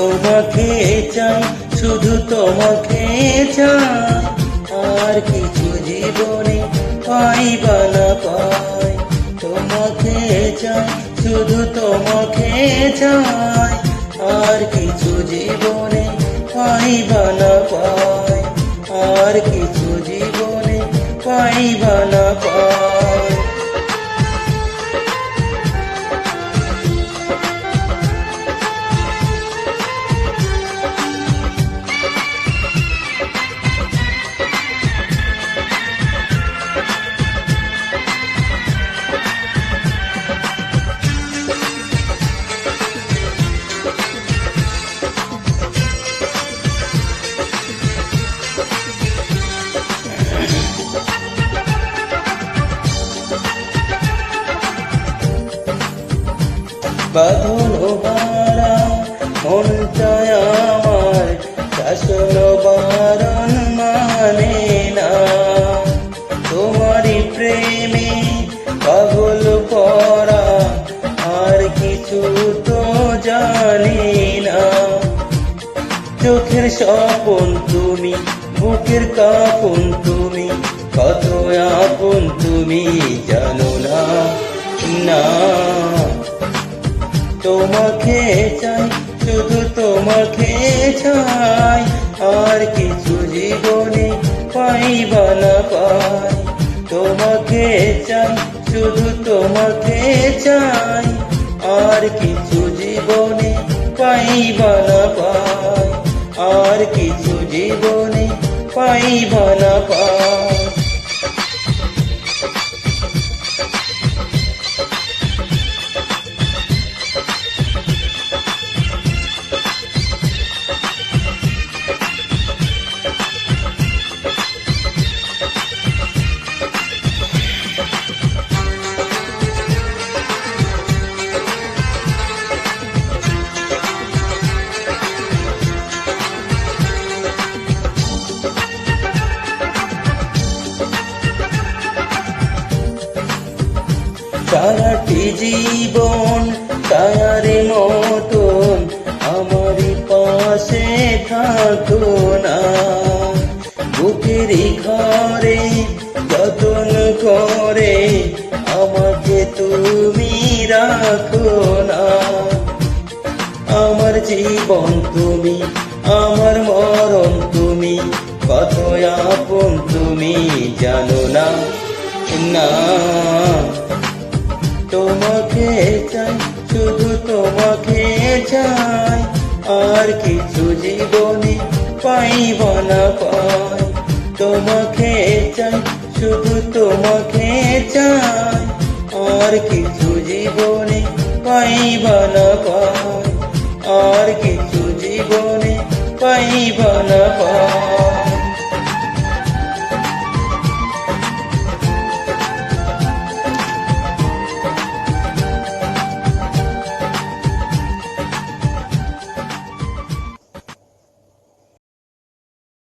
তোমাকে চাই, শুধু তোমাকে চাই, আর কিছু জীবনে পাইবা না পাই। তোমাকে চাই, শুধু তোমাকে চাই, আর কিছু জীবনে পাইবা না পাই, আর কিছু জীবনে পাইবা না পাই। বাঁধন হারা মনটায় আমার শাসন বারণ মানে না। তোমারই প্রেমে পাগল পরা, আর কিছু তো জানি না। চোখের স্বপন তুমি, বুকের কাপন তুমি, কত আপন তুমি জানো না। না, তোমাকে চাই, শুধু তোমাকে চাই, আর কিছু জীবনে পাইবা না পাই। তোমাকে চাই, শুধু তোমাকে চাই, আর কিছু জীবনে পাইবা না পাই, আর কিছু জীবনে পাইবা না পাই। সারাটি জীবন তায়ারে মতন আমারই পাশে থাকো না। বুকেরই ঘরে যতন করে আমাকে তুমি রাখো না। আমার জীবন তুমি, আমার মরণ তুমি, কত আপন তুমি জানো না। না, তোমাকে চাই, শুধু তোমাকে চাই, আর কিছু জীবনে পাইবা না পাই। তোমাকে চাই, শুধু তোমাকে চাই, আর কিছু জীবনে পাইবা না পাই, আর কিছু জীবনে পাইবা না পাই।